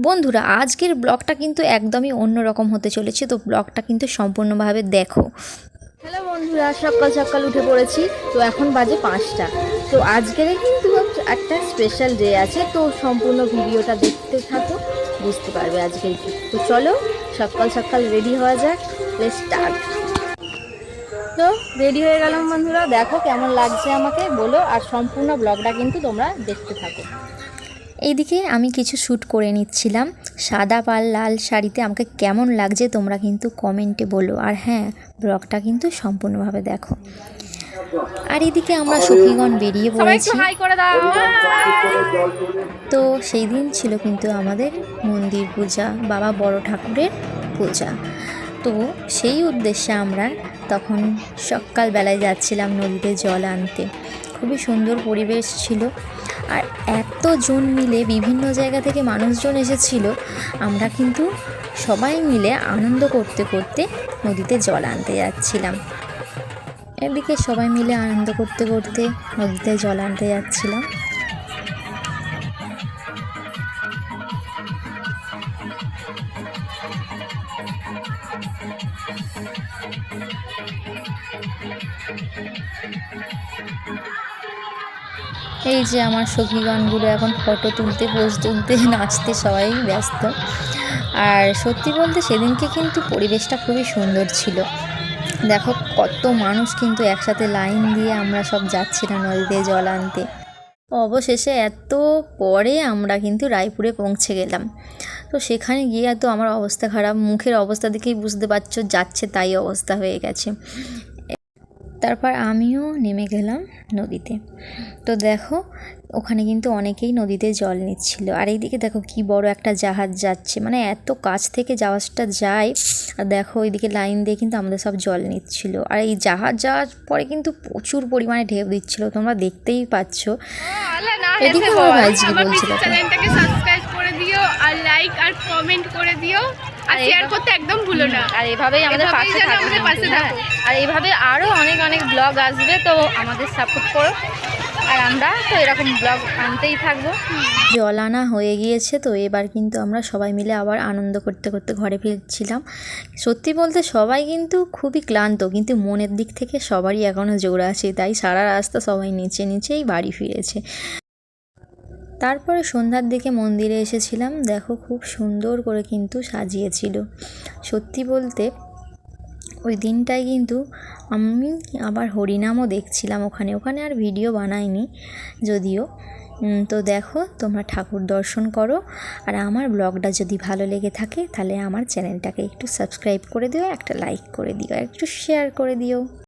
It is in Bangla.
বন্ধুরা আজকের ব্লগটা কিন্তু একদমই অন্যরকম হতে চলেছে, তো ব্লগটা কিন্তু সম্পূর্ণভাবে দেখো। হ্যালো বন্ধুরা, সকাল সকাল উঠে পড়েছি, তো এখন বাজে 5টা। তো আজকের কিন্তু একটা স্পেশাল ডে আছে, তো সম্পূর্ণ ভিডিওটা দেখতে থাকো, বুঝতে পারবে আজকের কি। তো চলো সকাল সকাল রেডি হওয়া যাক, লেটস স্টার্ট। তো রেডি হয়ে গেলাম বন্ধুরা, দেখো কেমন লাগছে আমাকে বলো, আর সম্পূর্ণ ব্লগটা কিন্তু তোমরা দেখতে থাকো। এইদিকে আমি কিছু শ্যুট করে নিচ্ছিলাম সাদা পাল লাল শাড়িতে, আমাকে কেমন লাগছে তোমরা কিন্তু কমেন্টে বলো, আর হ্যাঁ ব্লগটা কিন্তু সম্পূর্ণভাবে দেখো। আর এদিকে আমরা সখীগণ বেরিয়ে পড়েছি। তো সেই দিন ছিল কিন্তু আমাদের মন্দির পূজা, বাবা বড় ঠাকুরের পূজা। তো সেই উদ্দেশ্যে আমরা তখন সকালবেলায় যাচ্ছিলাম নদীতে জল আনতে। খুবই সুন্দর পরিবেশ ছিল, আর এতজন মিলে বিভিন্ন জায়গা থেকে মানুষজন এসেছিল। আমরা কিন্তু সবাই মিলে আনন্দ করতে করতে নদীতে জল আনতে যাচ্ছিলাম। এদিকে সবাই মিলে আনন্দ করতে করতে নদীতে জল আনতে যাচ্ছিলাম। এই যে আমার সখীগণগুলো এখন ফটো তুলতে, পোজ তুলতে, নাচতে সবাই ব্যস্ত। আর সত্যি বলতে সেদিনকে কিন্তু পরিবেশটা খুবই সুন্দর ছিল। দেখো কত মানুষ কিন্তু একসাথে লাইন দিয়ে আমরা সব যাচ্ছিলাম নদীতে জল আনতে। অবশেষে এত পরে আমরা কিন্তু রায়পুরে পৌঁছে গেলাম। তো সেখানে গিয়ে তো আমার অবস্থা খারাপ, মুখের অবস্থা দেখেই বুঝতে পারছো, যাচ্ছে তাই অবস্থা হয়ে গেছে। তারপর আমিও নেমে গেলাম নদীতে। তো দেখো ওখানে কিন্তু অনেকেই নদীতে জল নিচ্ছিল। আর এইদিকে দেখো কি বড় একটা জাহাজ যাচ্ছে, মানে এত কাছ থেকে জাহাজটা যায়। আর দেখো ওইদিকে লাইন দিয়ে কিন্তু আমাদের সব জল নিচ্ছিল। আর এই জাহাজ যাওয়ার পরে কিন্তু প্রচুর পরিমাণে ঢেউ দিচ্ছিল, তোমরা দেখতেই পাচ্ছ। এদিকে আমার ভাইজি বলছিল চ্যানেলটাকে সাবস্ক্রাইব করে দিও, আর লাইক আর কমেন্ট করে দিও, আর শেয়ার করতে একদম ভুলো না। আর এভাবেই আমাদের পাশে থাকো, আর এইভাবে আরও অনেক অনেক ব্লগ আসবে, তো আমাদের সাপোর্ট করো। আর আমরা তো এরকম ব্লগ আনতেই থাকবো। জল আনা হয়ে গিয়েছে, তো এবার কিন্তু আমরা সবাই মিলে আবার আনন্দ করতে করতে ঘরে ফিরছিলাম। সত্যি বলতে সবাই কিন্তু খুবই ক্লান্ত, কিন্তু মনের দিক থেকে সবারই এখনও জোর আছে, তাই সারা রাস্তা সবাই নিচে নিচেই বাড়ি ফিরেছে। তারপরে সন্ধ্যার দিকে মন্দিরে এসেছিলাম, দেখো খুব সুন্দর করে কিন্তু সাজিয়েছিল। সত্যি বলতে ওই দিনটায় কিন্তু আমি আবার হরিনামও দেখছিলাম ওখানে আর ভিডিও বানাইনি যদিও। তো দেখো তোমরা ঠাকুর দর্শন করো, আর আমার ব্লগটা যদি ভালো লেগে থাকে তাহলে আমার চ্যানেলটাকে একটু সাবস্ক্রাইব করে দিও, একটা লাইক করে দিও, একটু শেয়ার করে দিও।